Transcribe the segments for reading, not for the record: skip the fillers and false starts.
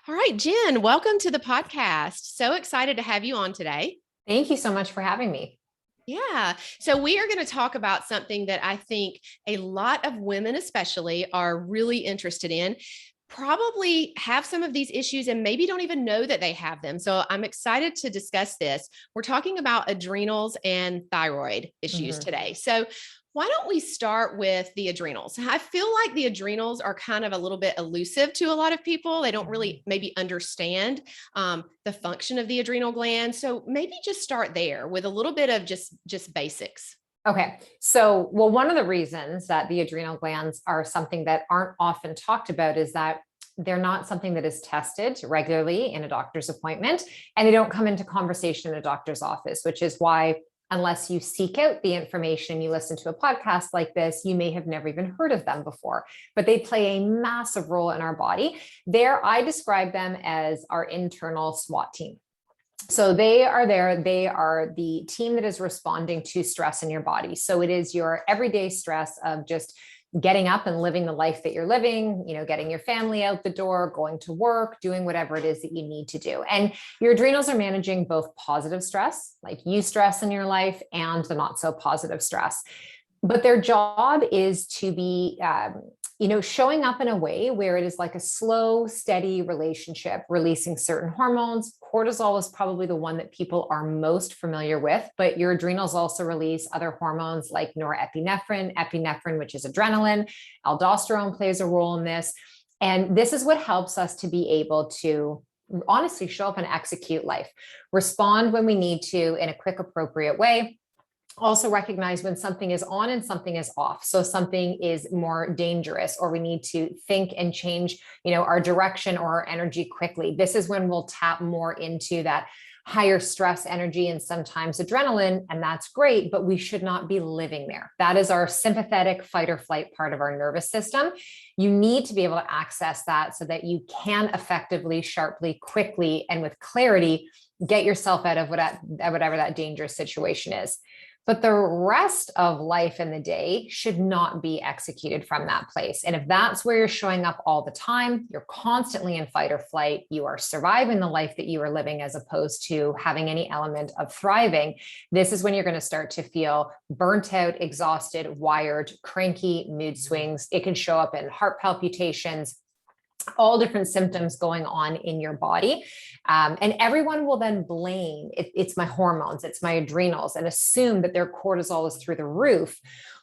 All right, Jenn, welcome to the podcast. So excited to have you on today. Thank you so much for having me. Yeah. So we are going to talk about something that I think a lot of women, especially, are really interested in. Probably have some of these issues and maybe don't even know that they have them. So I'm excited to discuss this. We're talking about adrenals and thyroid issues today. So why don't we start with the adrenals? I feel like the adrenals are kind of a little bit elusive to a lot of people. They don't really maybe understand the function of the adrenal gland. So maybe just start there with a little bit of just basics. Okay. So, one of the reasons that the adrenal glands are something that aren't often talked about is that they're not something that is tested regularly in a doctor's appointment, and they don't come into conversation in a doctor's office, which is why, unless you seek out the information, you listen to a podcast like this, you may have never even heard of them before, but they play a massive role in our body. I describe them as our internal SWAT team. So they are there. They are the team that is responding to stress in your body. So it is your everyday stress of just getting up and living the life that you're living, getting your family out the door, going to work, doing whatever it is that you need to do. And your adrenals are managing both positive stress, like eustress in your life, and the not so positive stress. But their job is to be, showing up in a way where it is like a slow, steady relationship, releasing certain hormones. Cortisol is probably the one that people are most familiar with, but your adrenals also release other hormones like norepinephrine, epinephrine, which is adrenaline. Aldosterone plays a role in this. And this is what helps us to be able to honestly show up and execute life, respond when we need to in a quick, appropriate way. Also recognize when something is on and something is off. So something is more dangerous, or we need to think and change, our direction or our energy quickly. This is when we'll tap more into that higher stress energy and sometimes adrenaline. And that's great, but we should not be living there. That is our sympathetic fight or flight part of our nervous system. You need to be able to access that so that you can effectively, sharply, quickly, and with clarity, get yourself out of whatever that dangerous situation is. But the rest of life in the day should not be executed from that place. And if that's where you're showing up all the time, you're constantly in fight or flight, you are surviving the life that you are living as opposed to having any element of thriving, this is when you're going to start to feel burnt out, exhausted, wired, cranky, mood swings. It can show up in heart palpitations, all different symptoms going on in your body. And everyone will then blame it's my hormones, it's my adrenals, and assume that their cortisol is through the roof,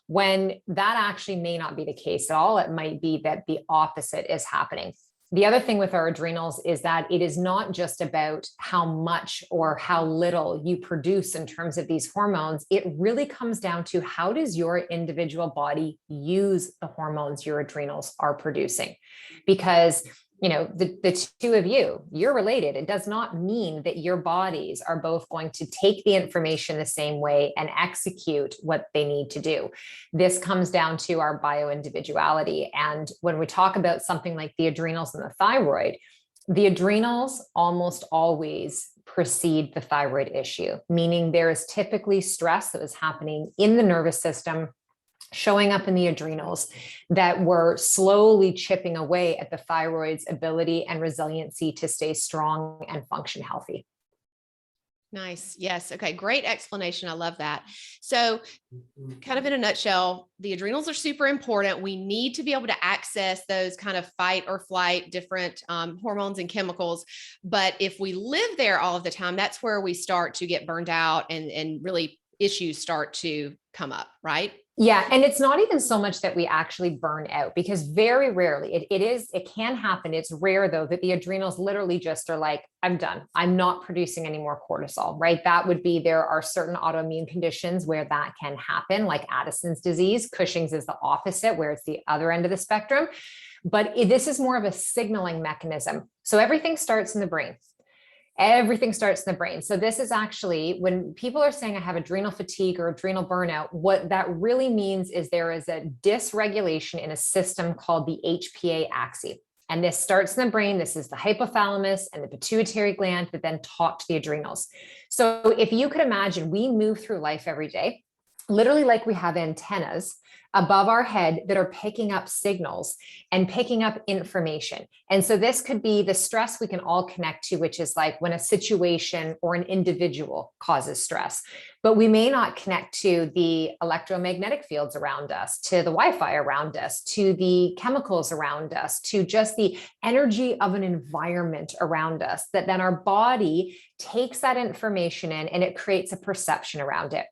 when that actually may not be the case at all. It might be that the opposite is happening. The other thing with our adrenals is that it is not just about how much or how little you produce in terms of these hormones. It really comes down to how does your individual body use the hormones your adrenals are producing? Because the two of you're related. It does not mean that your bodies are both going to take the information the same way and execute what they need to do. This comes down to our bioindividuality. And when we talk about something like the adrenals and the adrenals almost always precede the thyroid issue, meaning there is typically stress that is happening in the nervous system, showing up in the adrenals, that were slowly chipping away at the thyroid's ability and resiliency to stay strong and function healthy. Nice. Yes. Okay. Great explanation. I love that. So kind of in a nutshell, the adrenals are super important. We need to be able to access those kind of fight or flight, different hormones and chemicals. But if we live there all of the time, that's where we start to get burned out and really issues start to come up, right? Yeah. And it's not even so much that we actually burn out, because very rarely it can happen. It's rare though, that the adrenals literally just are like, I'm done. I'm not producing any more cortisol, right? That would be, there are certain autoimmune conditions where that can happen, like Addison's disease. Cushing's is the opposite, where it's the other end of the spectrum. But this is more of a signaling mechanism. So everything starts in the brain. Everything starts in the brain. So this is actually, when people are saying I have adrenal fatigue or adrenal burnout, what that really means is there is a dysregulation in a system called the HPA axis. And this starts in the brain. This is the hypothalamus and the pituitary gland that then talk to the adrenals. So if you could imagine, we move through life every day. literally like we have antennas above our head that are picking up signals and picking up information. And so this could be the stress we can all connect to, which is like when a situation or an individual causes stress, but we may not connect to the electromagnetic fields around us, to the Wi-Fi around us, to the chemicals around us, to just the energy of an environment around us, that then our body takes that information in and it creates a perception around it.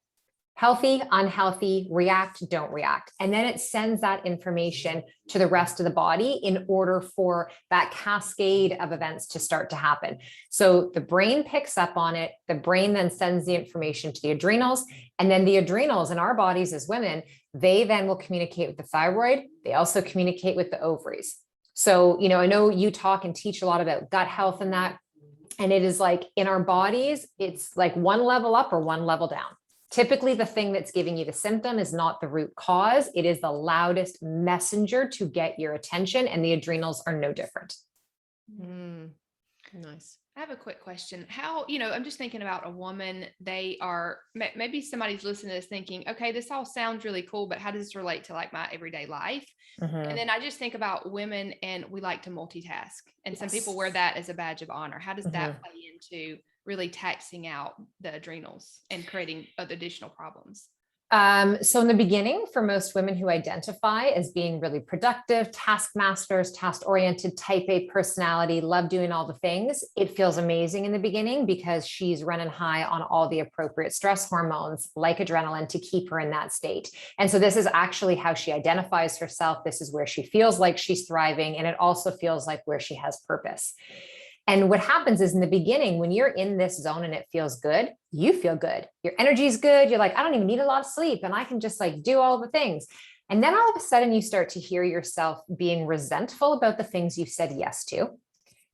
Healthy, unhealthy, react, don't react. And then it sends that information to the rest of the body in order for that cascade of events to start to happen. So the brain picks up on it. The brain then sends the information to the adrenals. And then the adrenals in our bodies as women, they then will communicate with the thyroid. They also communicate with the ovaries. So, I know you talk and teach a lot about gut health and that. And it is like in our bodies, it's like one level up or one level down. Typically, the thing that's giving you the symptom is not the root cause. It is the loudest messenger to get your attention, and the adrenals are no different. Nice. I have a quick question. How, I'm just thinking about a woman, maybe somebody's listening to this thinking, okay, this all sounds really cool, but how does this relate to like my everyday life? And then I just think about women and we like to multitask, and some people wear that as a badge of honor. How does that play into really taxing out the adrenals and creating additional problems? So in the beginning, for most women who identify as being really productive, taskmasters, task-oriented, type A personality, love doing all the things, it feels amazing in the beginning because she's running high on all the appropriate stress hormones like adrenaline to keep her in that state. And so this is actually how she identifies herself. This is where she feels like she's thriving. And it also feels like where she has purpose. And what happens is in the beginning, when you're in this zone and it feels good, you feel good. Your energy is good. You're like, I don't even need a lot of sleep and I can just like do all the things. And then all of a sudden you start to hear yourself being resentful about the things you said yes to.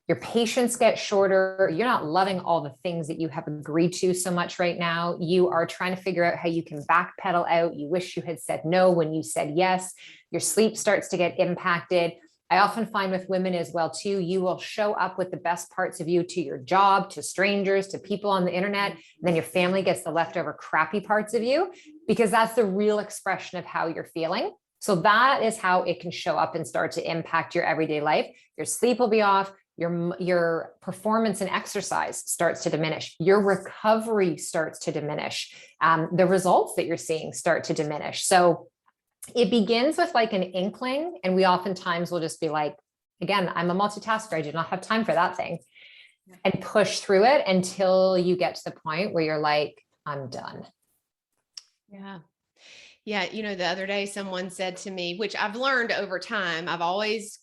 Your patience gets shorter. You're not loving all the things that you have agreed to so much right now. You are trying to figure out how you can backpedal out. You wish you had said no when you said yes. Your sleep starts to get impacted. I often find with women as well, too, you will show up with the best parts of you to your job, to strangers, to people on the internet, and then your family gets the leftover crappy parts of you because that's the real expression of how you're feeling. So that is how it can show up and start to impact your everyday life. Your sleep will be off. Your performance and exercise starts to diminish. Your recovery starts to diminish. The results that you're seeing start to diminish. So it begins with like an inkling, and we oftentimes will just be like, again, I'm a multitasker. I do not have time for that thing, and push through it until you get to the point where you're like, I'm done. Yeah. Yeah. The other day someone said to me, which I've learned over time, I've always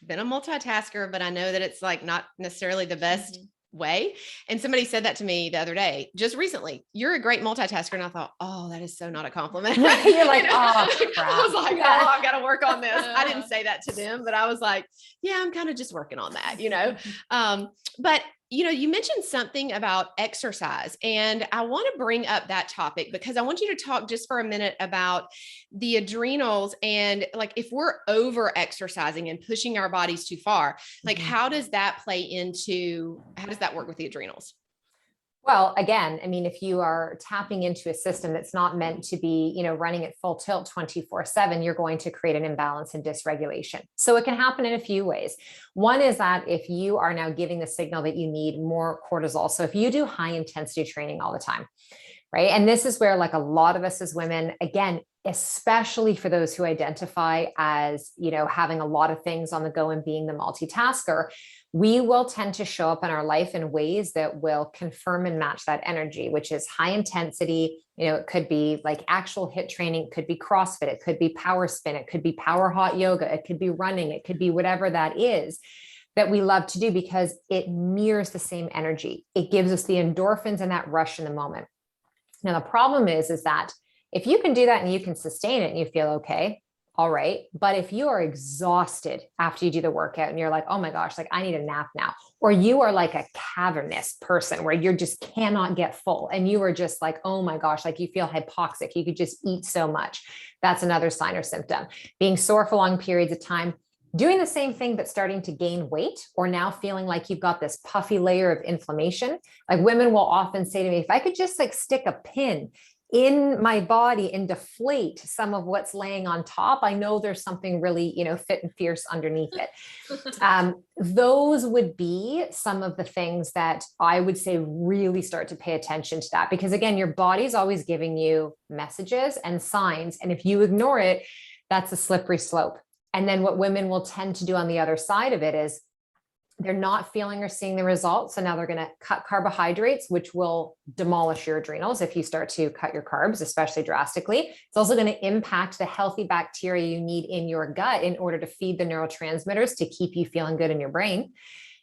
been a multitasker, but I know that it's like not necessarily the best way. And somebody said that to me the other day, just recently, you're a great multitasker. And I thought, oh, that is so not a compliment. You're like, oh, crap. I was like, oh, I've got to work on this. I didn't say that to them, but I was like, yeah, I'm kind of just working on that, but you mentioned something about exercise, and I want to bring up that topic because I want you to talk just for a minute about the adrenals and like if we're over exercising and pushing our bodies too far, like how does that work with the adrenals? Well, again, I mean, if you are tapping into a system that's not meant to be, running at full tilt 24/7, you're going to create an imbalance and dysregulation. So it can happen in a few ways. One is that if you are now giving the signal that you need more cortisol. So if you do high intensity training all the time, right? And this is where like a lot of us as women, again, especially for those who identify as, having a lot of things on the go and being the multitasker, we will tend to show up in our life in ways that will confirm and match that energy, which is high intensity. It could be like actual HIIT training, it could be CrossFit, it could be power spin, it could be power hot yoga, it could be running, it could be whatever that is that we love to do because it mirrors the same energy. It gives us the endorphins and that rush in the moment. Now, the problem is that if you can do that and you can sustain it and you feel okay, all right. But if you are exhausted after you do the workout and you're like, oh my gosh, like I need a nap now, or you are like a cavernous person where you just cannot get full and you are just like, oh my gosh, like you feel hypoxic, you could just eat so much. That's another sign or symptom. Being sore for long periods of time, doing the same thing, but starting to gain weight, or now feeling like you've got this puffy layer of inflammation. Like women will often say to me, if I could just like stick a pin in my body and deflate some of what's laying on top, I know there's something really, fit and fierce underneath it. Those would be some of the things that I would say really start to pay attention to that, because again, your body's always giving you messages and signs. And if you ignore it, that's a slippery slope. And then what women will tend to do on the other side of it is they're not feeling or seeing the results. So now they're going to cut carbohydrates, which will demolish your adrenals if you start to cut your carbs, especially drastically. It's also going to impact the healthy bacteria you need in your gut in order to feed the neurotransmitters to keep you feeling good in your brain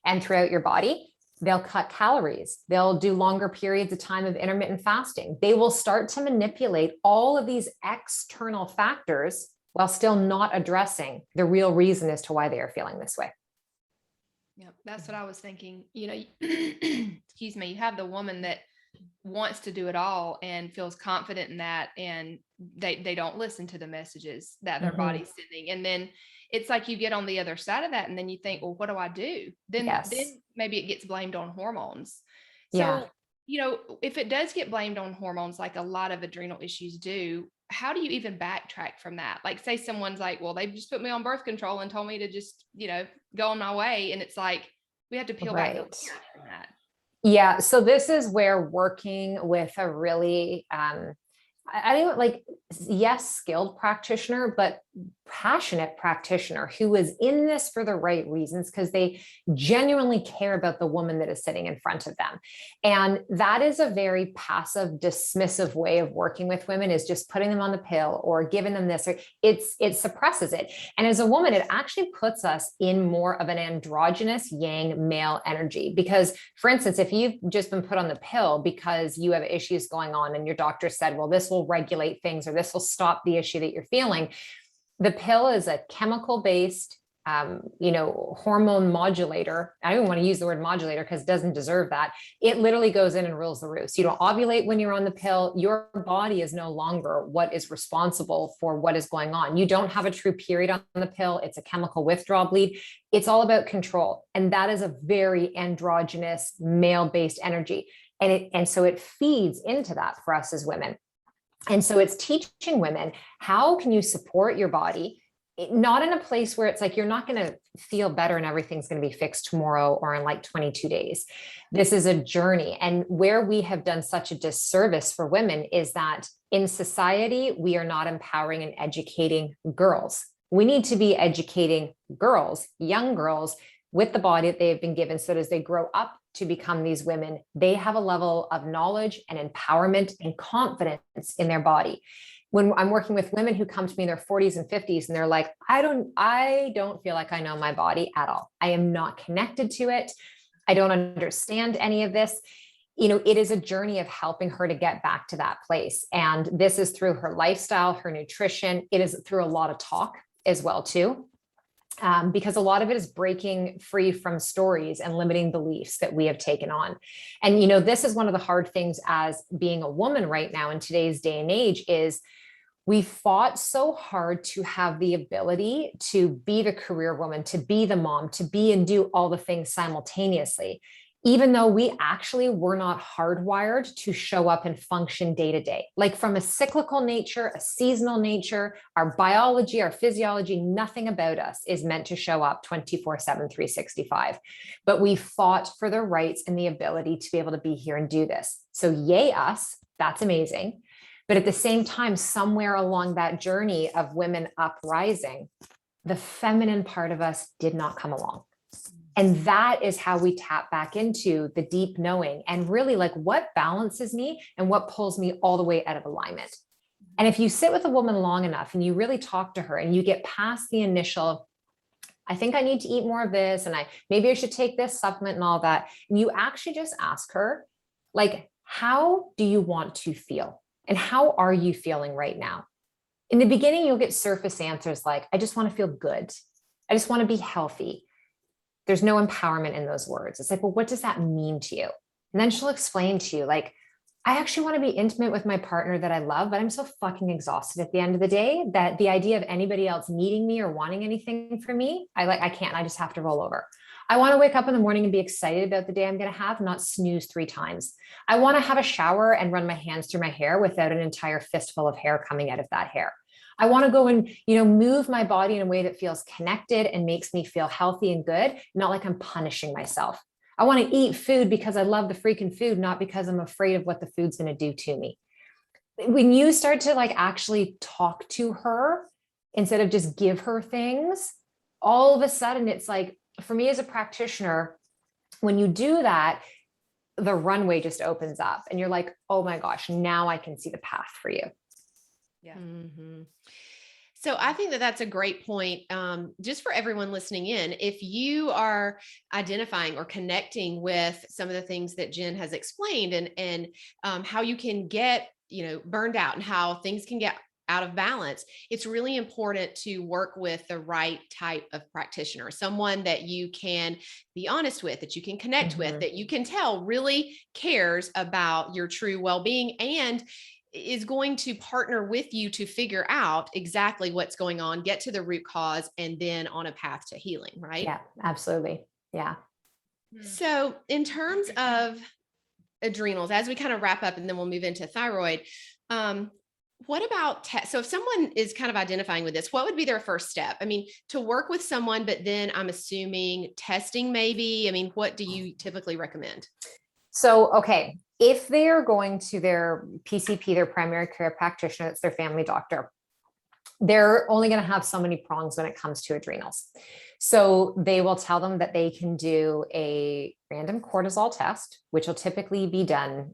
and throughout your body. They'll cut calories. They'll do longer periods of time of intermittent fasting. They will start to manipulate all of these external factors while still not addressing the real reason as to why they are feeling this way. Yeah, that's what I was thinking. Excuse me, you have the woman that wants to do it all and feels confident in that, and they don't listen to the messages that their body's sending. And then it's like you get on the other side of that, and then you think, well, what do I do? Then maybe it gets blamed on hormones. So, if it does get blamed on hormones, like a lot of adrenal issues do, how do you even backtrack from that? Like, say someone's like, well, they just put me on birth control and told me to just, go on my way. And it's like, we have to peel back the layers from that. Yeah. So this is where working with a really, I think like, yes, skilled practitioner, but passionate practitioner who is in this for the right reasons, because they genuinely care about the woman that is sitting in front of them. And that is a very passive, dismissive way of working with women, is just putting them on the pill or giving them this, or it suppresses it. And as a woman, it actually puts us in more of an androgynous yang male energy. Because for instance, if you've just been put on the pill because you have issues going on and your doctor said, well, this will regulate things, or this will stop the issue that you're feeling. The pill is a chemical-based, hormone modulator. I don't even want to use the word modulator because it doesn't deserve that. It literally goes in and rules the roost. You don't ovulate when you're on the pill. Your body is no longer what is responsible for what is going on. You don't have a true period on the pill. It's a chemical withdrawal bleed. It's all about control. And that is a very androgynous male-based energy. And so it feeds into that for us as women. And so it's teaching women, how can you support your body, not in a place where it's like, you're not going to feel better and everything's going to be fixed tomorrow or in like 22 days. This is a journey. And where we have done such a disservice for women is that in society, we are not empowering and educating girls. We need to be educating girls, young girls, with the body that they've been given, so that as they grow up to become these women, they have a level of knowledge and empowerment and confidence in their body. When I'm working with women who come to me in their 40s and 50s, and they're like, I don't feel like I know my body at all. I am not connected to it. I don't understand any of this. It is a journey of helping her to get back to that place. And this is through her lifestyle, her nutrition. It is through a lot of talk as well, too. Because a lot of it is breaking free from stories and limiting beliefs that we have taken on. And, this is one of the hard things as being a woman right now in today's day and age, is we fought so hard to have the ability to be the career woman, to be the mom, to be and do all the things simultaneously, even though we actually were not hardwired to show up and function day to day. Like from a cyclical nature, a seasonal nature, our biology, our physiology, nothing about us is meant to show up 24/7, 365. But we fought for the rights and the ability to be able to be here and do this. So yay us, that's amazing. But at the same time, somewhere along that journey of women uprising, the feminine part of us did not come along. And that is how we tap back into the deep knowing and really like what balances me and what pulls me all the way out of alignment. And if you sit with a woman long enough and you really talk to her and you get past the initial, I think I need to eat more of this, and maybe I should take this supplement and all that, and you actually just ask her, like, how do you want to feel? And how are you feeling right now? In the beginning, you'll get surface answers like, I just want to feel good. I just want to be healthy. There's no empowerment in those words. It's like, well, what does that mean to you? And then she'll explain to you, like, I actually want to be intimate with my partner that I love, but I'm so fucking exhausted at the end of the day that the idea of anybody else needing me or wanting anything from me, I can't, I just have to roll over. I want to wake up in the morning and be excited about the day I'm going to have, not snooze 3 times. I want to have a shower and run my hands through my hair without an entire fistful of hair coming out of that hair. I want to go and, move my body in a way that feels connected and makes me feel healthy and good, not like I'm punishing myself. I want to eat food because I love the freaking food, not because I'm afraid of what the food's going to do to me. When you start to actually talk to her instead of just give her things, all of a sudden it's like, for me as a practitioner, when you do that, the runway just opens up and you're like, oh my gosh, now I can see the path for you. Yeah. Mm-hmm. So I think that that's a great point. Just for everyone listening in, if you are identifying or connecting with some of the things that Jenn has explained and how you can get, burned out and how things can get out of balance, it's really important to work with the right type of practitioner, someone that you can be honest with, that you can connect with, that you can tell really cares about your true well-being and is going to partner with you to figure out exactly what's going on, get to the root cause, and then on a path to healing, right? Yeah, absolutely. Yeah. So in terms of adrenals, as we kind of wrap up and then we'll move into thyroid, what about so if someone is kind of identifying with this, what would be their first step? I mean, to work with someone, but then I'm assuming testing maybe. I mean, what do you typically recommend? So, okay, if they're going to their PCP, their primary care practitioner, that's their family doctor, they're only going to have so many prongs when it comes to adrenals. So they will tell them that they can do a random cortisol test, which will typically be done.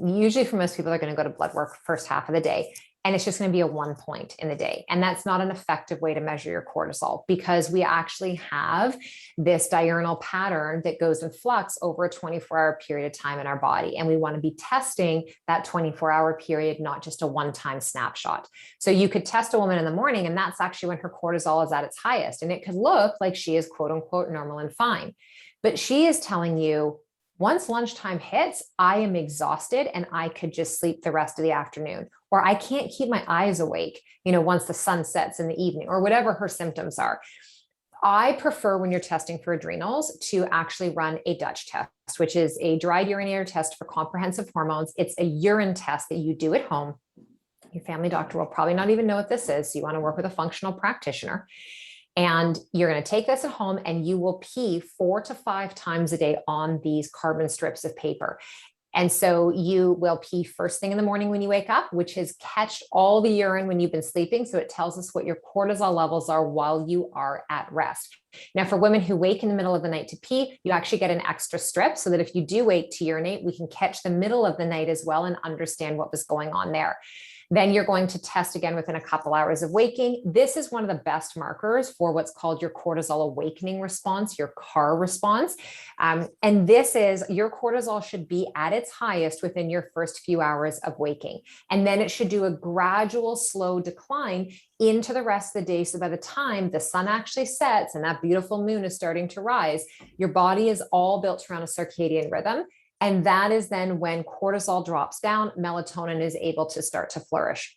Usually for most people, they're going to go to blood work first half of the day. And it's just going to be a 1 point in the day. And that's not an effective way to measure your cortisol because we actually have this diurnal pattern that goes in flux over a 24-hour period of time in our body. And we want to be testing that 24-hour period, not just a one-time snapshot. So you could test a woman in the morning, and that's actually when her cortisol is at its highest. And it could look like she is quote unquote normal and fine. But she is telling you, once lunchtime hits, I am exhausted and I could just sleep the rest of the afternoon, or I can't keep my eyes awake, once the sun sets in the evening, or whatever her symptoms are. I prefer when you're testing for adrenals to actually run a Dutch test, which is a dried urinator test for comprehensive hormones. It's a urine test that you do at home. Your family doctor will probably not even know what this is. So you want to work with a functional practitioner. And you're going to take this at home and you will pee 4 to 5 times a day on these carbon strips of paper. And so you will pee first thing in the morning when you wake up, which has catched all the urine when you've been sleeping. So it tells us what your cortisol levels are while you are at rest. Now, for women who wake in the middle of the night to pee, you actually get an extra strip so that if you do wake to urinate, we can catch the middle of the night as well and understand what was going on there. Then you're going to test again within a couple hours of waking. This is one of the best markers for what's called your cortisol awakening response, your CAR response. And this is your cortisol should be at its highest within your first few hours of waking. And then it should do a gradual, slow decline into the rest of the day. So by the time the sun actually sets and that beautiful moon is starting to rise, your body is all built around a circadian rhythm. And that is then when cortisol drops down, melatonin is able to start to flourish.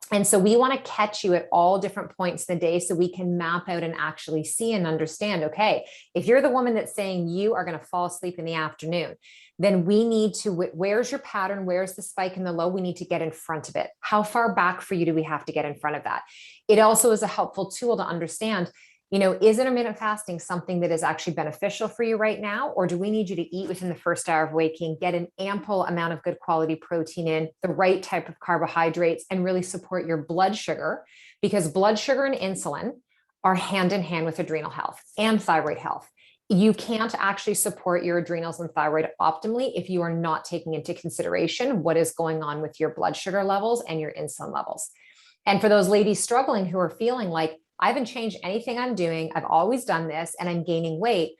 And so we want to catch you at all different points in the day so we can map out and actually see and understand, okay, if you're the woman that's saying you are going to fall asleep in the afternoon, then we need to, where's your pattern? Where's the spike and the low? We need to get in front of it. How far back for you do we have to get in front of that? It also is a helpful tool to understand, is intermittent fasting something that is actually beneficial for you right now? Or do we need you to eat within the first hour of waking, get an ample amount of good quality protein in, the right type of carbohydrates, and really support your blood sugar? Because blood sugar and insulin are hand in hand with adrenal health and thyroid health. You can't actually support your adrenals and thyroid optimally if you are not taking into consideration what is going on with your blood sugar levels and your insulin levels. And for those ladies struggling who are feeling like, I haven't changed anything I'm doing, I've always done this, and I'm gaining weight,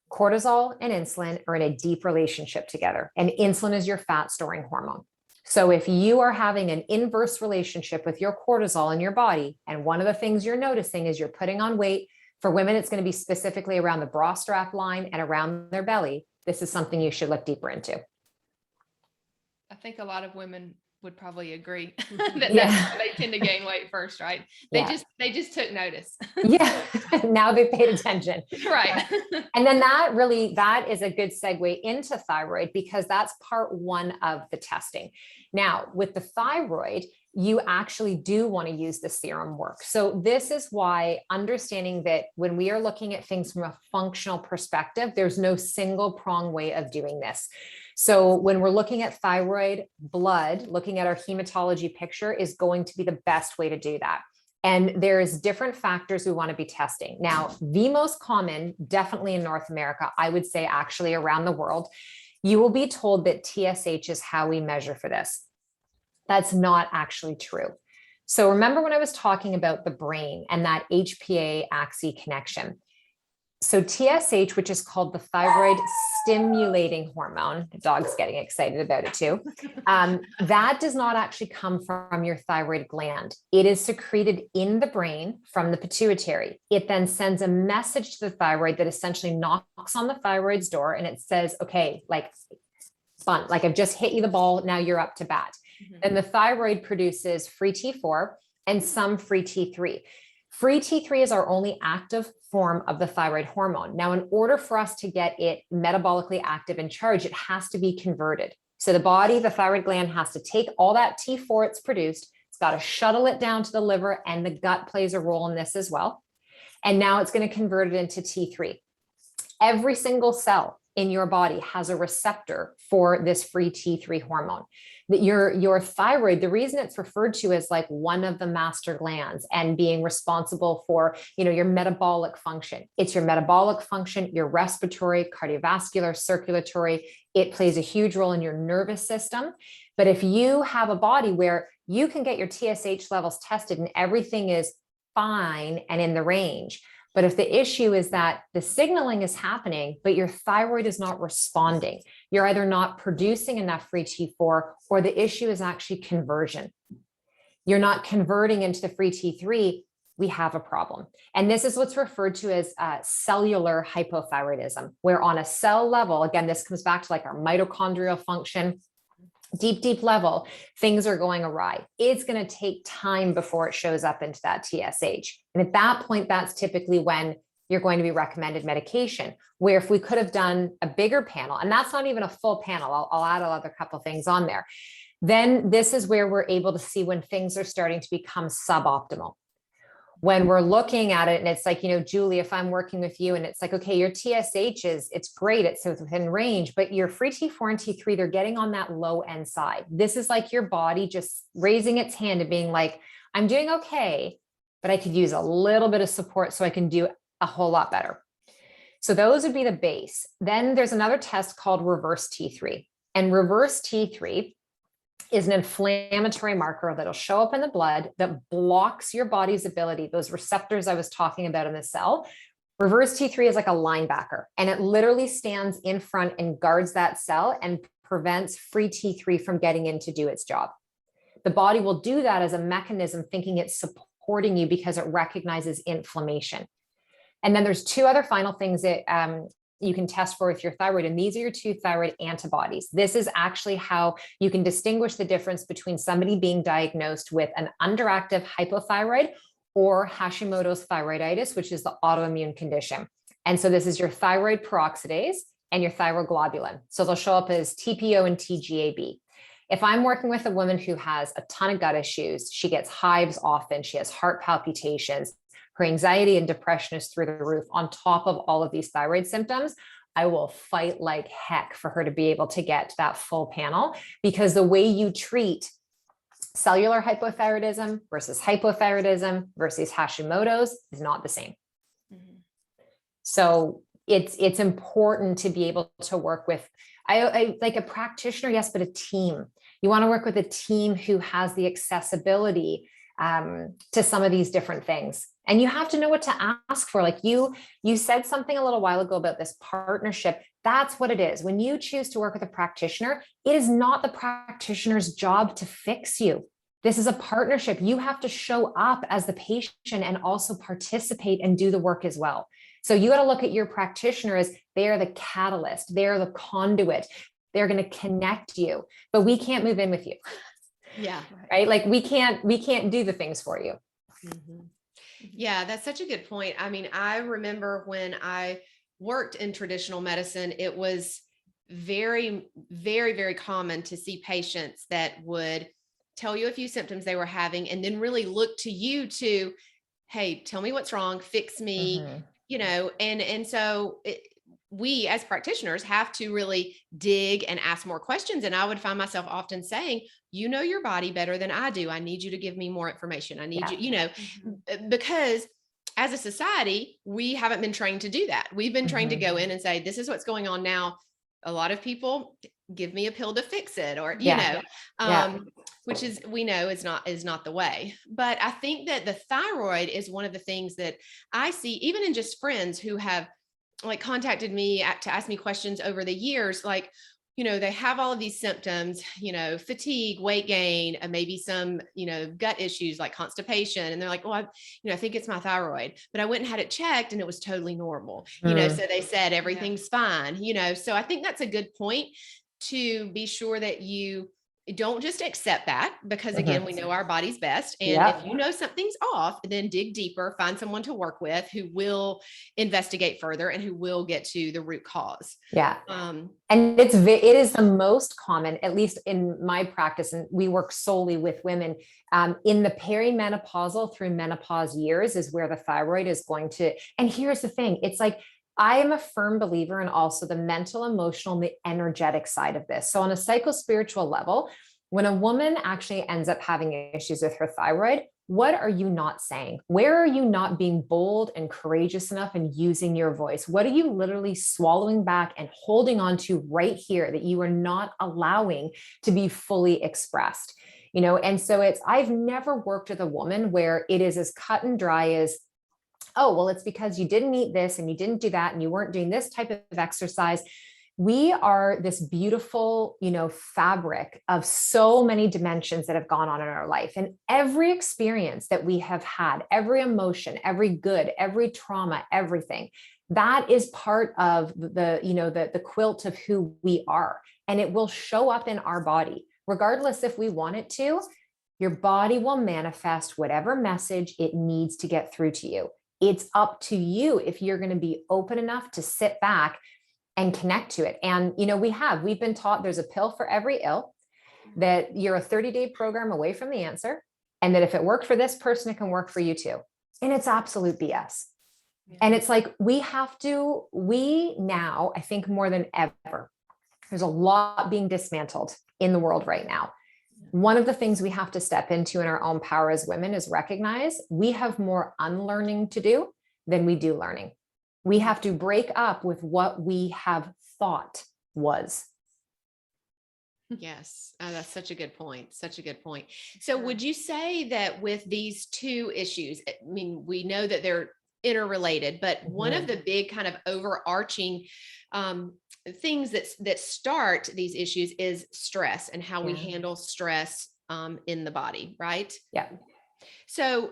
cortisol and insulin are in a deep relationship together. And insulin is your fat storing hormone. So if you are having an inverse relationship with your cortisol in your body, and one of the things you're noticing is you're putting on weight, for women, it's going to be specifically around the bra strap line and around their belly. This is something you should look deeper into. I think a lot of women would probably agree Yeah. they tend to gain weight first, right? Yeah. They just took notice. Yeah. Now they paid attention. Right. And then that is a good segue into thyroid, because that's part one of the testing. Now, with the thyroid, you actually do want to use the serum work. So this is why understanding that when we are looking at things from a functional perspective, there's no single prong way of doing this. So when we're looking at thyroid blood, looking at our hematology picture is going to be the best way to do that. And there's different factors we want to be testing. Now, the most common, definitely in North America, I would say actually around the world, you will be told that TSH is how we measure for this. That's not actually true. So remember when I was talking about the brain and that HPA-AXE connection. So TSH, which is called the thyroid stimulating hormone, the dog's getting excited about it too. That does not actually come from your thyroid gland. It is secreted in the brain from the pituitary. It then sends a message to the thyroid that essentially knocks on the thyroid's door and it says, okay, like fun, like I've just hit you the ball. Now you're up to bat. Mm-hmm. Then the thyroid produces free T4 and some free T3. Free T3 is our only active form of the thyroid hormone. Now, in order for us to get it metabolically active and charged, it has to be converted. So the body, the thyroid gland, has to take all that T4 it's produced, it's got to shuttle it down to the liver, and the gut plays a role in this as well. And now it's going to convert it into T3. Every single cell in your body has a receptor for this free T3 hormone. That your thyroid, the reason it's referred to as like one of the master glands and being responsible for, your metabolic function. It's your metabolic function, your respiratory, cardiovascular, circulatory. It plays a huge role in your nervous system. But if you have a body where you can get your TSH levels tested and everything is fine and in the range, but if the issue is that the signaling is happening, but your thyroid is not responding, you're either not producing enough free T4 or the issue is actually conversion. You're not converting into the free T3, we have a problem. And this is what's referred to as cellular hypothyroidism, where on a cell level, again, this comes back to like our mitochondrial function, deep level, things are going awry. It's going to take time before it shows up into that TSH. And at that point, that's typically when you're going to be recommended medication, where if we could have done a bigger panel, and that's not even a full panel, I'll add another couple of things on there. Then this is where we're able to see when things are starting to become suboptimal. When we're looking at it and it's like, Julie, if I'm working with you and it's like, okay, your TSH it's great. It's within range, but your free T4 and T3, they're getting on that low end side. This is like your body just raising its hand and being like, I'm doing okay, but I could use a little bit of support so I can do a whole lot better. So those would be the base. Then there's another test called reverse T3, and reverse T3 is an inflammatory marker that'll show up in the blood that blocks your body's ability, those receptors I was talking about in the cell. Reverse T3 is like a linebacker, and it literally stands in front and guards that cell and prevents free T3 from getting in to do its job. The body will do that as a mechanism, thinking it's supporting you because it recognizes inflammation. And then there's two other final things that you can test for with your thyroid. And these are your two thyroid antibodies. This is actually how you can distinguish the difference between somebody being diagnosed with an underactive hypothyroid or Hashimoto's thyroiditis, which is the autoimmune condition. And so this is your thyroid peroxidase and your thyroglobulin. So they'll show up as TPO and TGAB. If I'm working with a woman who has a ton of gut issues, she gets hives often, she has heart palpitations, her anxiety and depression is through the roof, on top of all of these thyroid symptoms, I will fight like heck for her to be able to get to that full panel, because the way you treat cellular hypothyroidism versus hypothyroidism versus Hashimoto's is not the same. Mm-hmm. So it's important to be able to work with, I like a practitioner, yes, but a team. You want to work with a team who has the accessibility to some of these different things. And you have to know what to ask for. Like you said something a little while ago about this partnership. That's what it is. When you choose to work with a practitioner, it is not the practitioner's job to fix you. This is a partnership. You have to show up as the patient and also participate and do the work as well. So you got to look at your practitioner as they are the catalyst. They are the conduit. They're going to connect you, but we can't move in with you. Yeah. Right. Like we can't do the things for you. Mm-hmm. Yeah, that's such a good point. I mean, I remember when I worked in traditional medicine, it was very, very, very common to see patients that would tell you a few symptoms they were having and then really look to you to, hey, tell me what's wrong, fix me, and so we as practitioners have to really dig and ask more questions. And I would find myself often saying, you know your body better than I do. I need you to give me more information. I need you, because as a society, we haven't been trained to do that. We've been trained to go in and say, this is what's going on now. A lot of people give me a pill to fix it, or, which is, we know is not the way. But I think that the thyroid is one of the things that I see, even in just friends who have like contacted me to ask me questions over the years, like, they have all of these symptoms, fatigue, weight gain, maybe some, gut issues like constipation. And they're like, well, I think it's my thyroid, but I went and had it checked and it was totally normal, so they said everything's fine, so I think that's a good point to be sure that you don't just accept that, because again, we know our body's best. And if you know something's off, then dig deeper, find someone to work with who will investigate further and who will get to the root cause. Yeah. And it is the most common, at least in my practice, and we work solely with women, in the perimenopausal through menopause years is where the thyroid is going to, and here's the thing, it's like, I am a firm believer in also the mental, emotional, and the energetic side of this. So on a psychospiritual level, when a woman actually ends up having issues with her thyroid, what are you not saying? Where are you not being bold and courageous enough and using your voice? What are you literally swallowing back and holding on to right here that you are not allowing to be fully expressed? And so I've never worked with a woman where it is as cut and dry as, oh, well, it's because you didn't eat this and you didn't do that and you weren't doing this type of exercise. We are this beautiful, fabric of so many dimensions that have gone on in our life. And every experience that we have had, every emotion, every good, every trauma, everything, that is part of the quilt of who we are. And it will show up in our body, regardless if we want it to. Your body will manifest whatever message it needs to get through to you. It's up to you if you're going to be open enough to sit back and connect to it. And, we've been taught there's a pill for every ill, that you're a 30-day program away from the answer. And that if it worked for this person, it can work for you too. And it's absolute BS. Yeah. And it's like, we now, I think more than ever, there's a lot being dismantled in the world right now. One of the things we have to step into in our own power as women is recognize we have more unlearning to do than we do learning. We have to break up with what we have thought was. Yes, that's such a good point. Such a good point. So would you say that with these two issues, I mean, we know that they're interrelated, but one of the big kind of overarching things that start these issues is stress and how we handle stress in the body, right? Yeah. So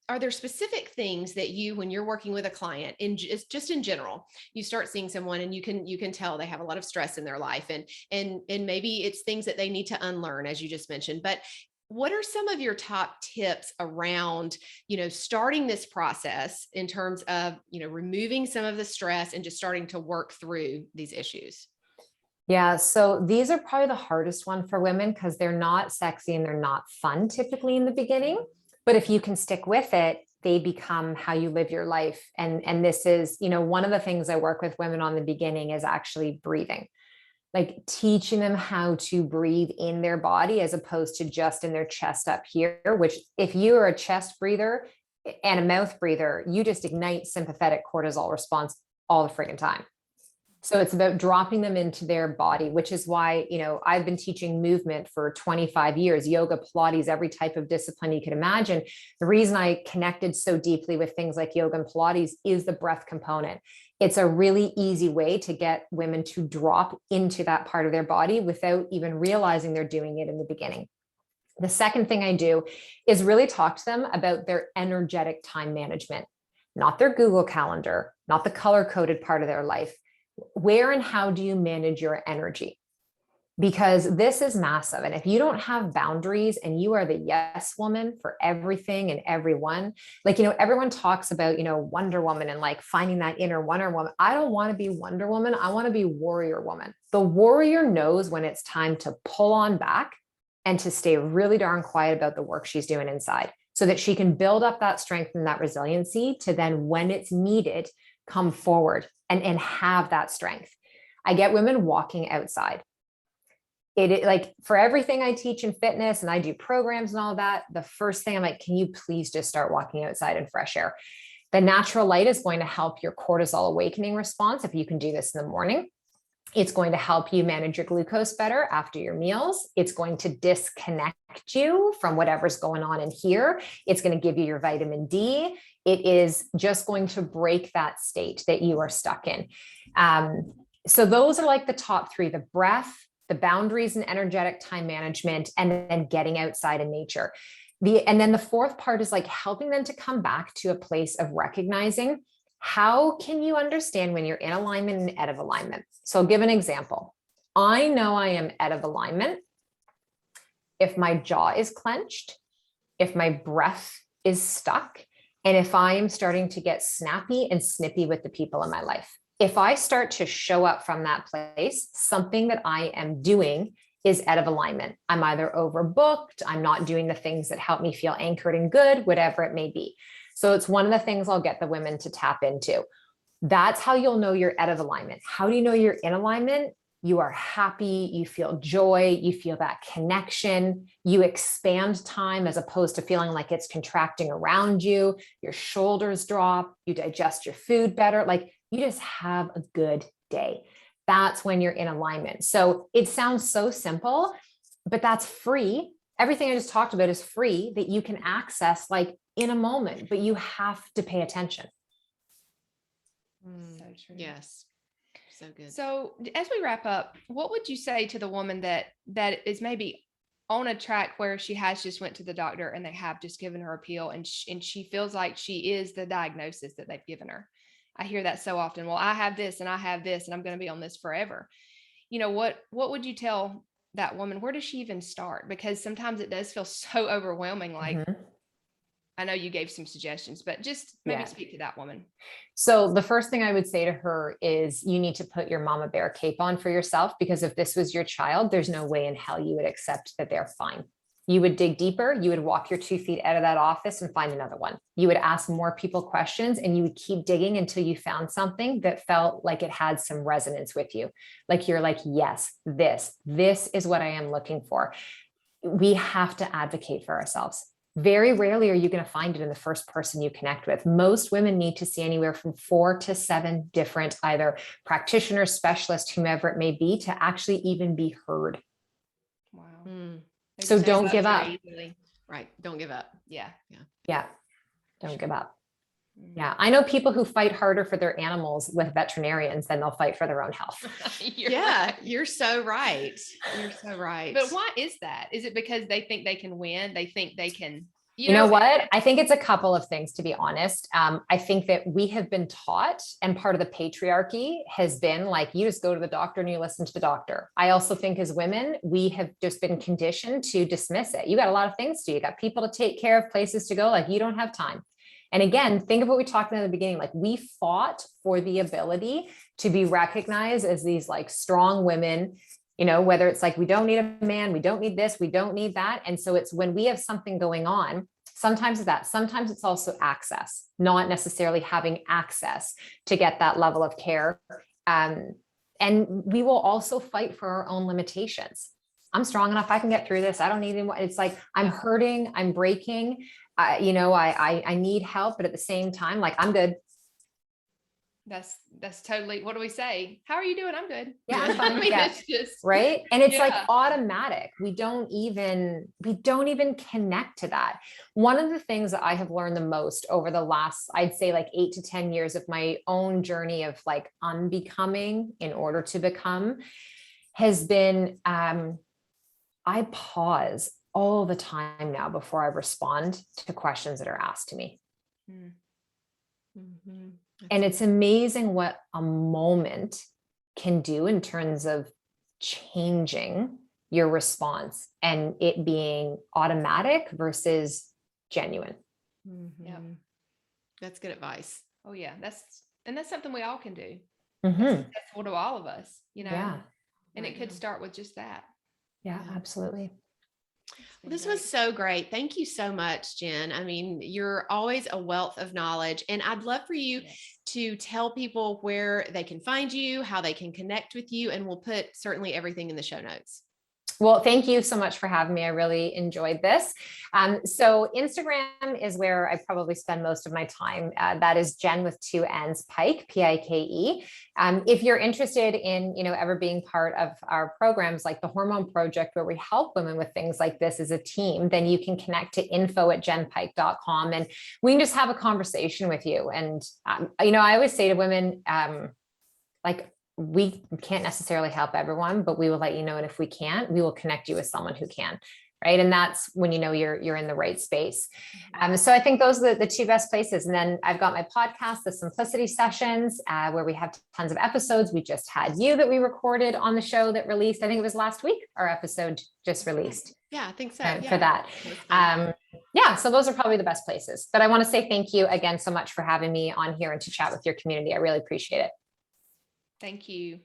are there specific things that when you're working with a client just in general, you start seeing someone and you can tell they have a lot of stress in their life and maybe it's things that they need to unlearn, as you just mentioned, but what are some of your top tips around, starting this process in terms of, removing some of the stress and just starting to work through these issues? Yeah. So these are probably the hardest one for women because they're not sexy and they're not fun typically in the beginning. But if you can stick with it, they become how you live your life. And this is, one of the things I work with women on the beginning is actually breathing. Like teaching them how to breathe in their body as opposed to just in their chest up here, which if you're a chest breather and a mouth breather, you just ignite sympathetic cortisol response all the freaking time. So it's about dropping them into their body, which is why, I've been teaching movement for 25 years, yoga, Pilates, every type of discipline you can imagine. The reason I connected so deeply with things like yoga and Pilates is the breath component. It's a really easy way to get women to drop into that part of their body without even realizing they're doing it in the beginning. The second thing I do is really talk to them about their energetic time management, not their Google Calendar, not the color-coded part of their life. Where and how do you manage your energy? because this is massive. And if you don't have boundaries and you are the yes woman for everything and everyone, like, everyone talks about, Wonder Woman and like finding that inner Wonder Woman. I don't want to be Wonder Woman. I want to be Warrior Woman. The warrior knows when it's time to pull on back and to stay really darn quiet about the work she's doing inside so that she can build up that strength and that resiliency to then, when it's needed, come forward and have that strength. I get women walking outside. It like, for everything I teach in fitness and I do programs and all that, the first thing I'm like, can you please just start walking outside in fresh air? The natural light is going to help your cortisol awakening response if you can do this in the morning. It's going to help you manage your glucose better after your meals. It's going to disconnect you from whatever's going on in here. It's going to give you your vitamin D. It is just going to break that state that you are stuck in. So those are like the top three: the breath, the boundaries and energetic time management, and then getting outside in nature. And then the fourth part is like helping them to come back to a place of recognizing, how can you understand when you're in alignment and out of alignment? So I'll give an example. I know I am out of alignment if my jaw is clenched, if my breath is stuck, and if I am starting to get snappy and snippy with the people in my life. If I start to show up from that place, something that I am doing is out of alignment. I'm either overbooked, I'm not doing the things that help me feel anchored and good, whatever it may be. So it's one of the things I'll get the women to tap into. That's how you'll know you're out of alignment. How do you know you're in alignment? You are happy, you feel joy, you feel that connection, you expand time as opposed to feeling like it's contracting around you, your shoulders drop, you digest your food better, like you just have a good day. That's when you're in alignment. So it sounds so simple, but that's free. Everything I just talked about is free that you can access like in a moment, but you have to pay attention. So true. Yes. So good. So as we wrap up, what would you say to the woman that is maybe on a track where she has just went to the doctor and they have just given her a pill and she feels like she is the diagnosis that they've given her? I hear that so often. Well, I have this and I have this and I'm going to be on this forever. What would you tell that woman? Where does she even start? Because sometimes it does feel so overwhelming. Like, I know you gave some suggestions, but just maybe speak to that woman. So the first thing I would say to her is you need to put your mama bear cape on for yourself, because if this was your child, there's no way in hell you would accept that they're fine. You would dig deeper. You would walk your 2 feet out of that office and find another one. You would ask more people questions and you would keep digging until you found something that felt like it had some resonance with you. Like you're like, yes, this is what I am looking for. We have to advocate for ourselves. Very rarely are you going to find it in the first person you connect with. Most women need to see anywhere from 4 to 7 different either practitioners, specialists, whomever it may be, to actually even be heard. Wow. So don't give up. Right. Don't give up. Yeah. Don't give up. Yeah. I know people who fight harder for their animals with veterinarians than they'll fight for their own health. You're so right. You're so right. But why is that? Is it because they think they can win? They think they can, you know what? I think it's a couple of things, to be honest. I think that we have been taught, and part of the patriarchy has been like, you just go to the doctor and you listen to the doctor. I also think as women, we have just been conditioned to dismiss it. You got a lot of things to do. You got people to take care of, places to go. Like, you don't have time. And again, think of what we talked about in the beginning. Like, we fought for the ability to be recognized as these like strong women, whether it's like, we don't need a man, we don't need this, we don't need that. And so it's when we have something going on, sometimes it's that, sometimes it's also access, not necessarily having access to get that level of care. And we will also fight for our own limitations. I'm strong enough. I can get through this. I don't need anyone. It's like, I'm hurting, I'm breaking. I need help, but at the same time, like, I'm good. That's totally, what do we say? How are you doing? I'm good. Yeah, I'm fine. It's just right. And it's like automatic. We don't even connect to that. One of the things that I have learned the most over the last, I'd say like 8 to 10 years of my own journey of like unbecoming in order to become, has been, I pause all the time now before I respond to questions that are asked to me. And it's amazing what a moment can do in terms of changing your response and it being automatic versus genuine. Yeah. That's good advice. Oh yeah. That's something we all can do. Mm-hmm. That's what all of us, Yeah. and it could start with just that. Yeah, absolutely. Well, this was so great. Thank you so much, Jenn. I mean, you're always a wealth of knowledge, and I'd love for you to tell people where they can find you, how they can connect with you, and we'll put certainly everything in the show notes. Well, thank you so much for having me. I really enjoyed this. So Instagram is where I probably spend most of my time. That is Jenn with 2 N's, Pike, Pike. If you're interested in, ever being part of our programs like the Hormone Project, where we help women with things like this as a team, then you can connect to info@jennpike.com and we can just have a conversation with you. And, I always say to women, we can't necessarily help everyone, but we will let you know. And if we can't, we will connect you with someone who can. Right. And that's when you're in the right space. So I think those are the 2 best places. And then I've got my podcast, the Simplicity Sessions, where we have tons of episodes. We just had you that we recorded on the show that released. I think it was last week. Our episode just released. Yeah, I think so. For that. So those are probably the best places. But I want to say thank you again so much for having me on here and to chat with your community. I really appreciate it. Thank you.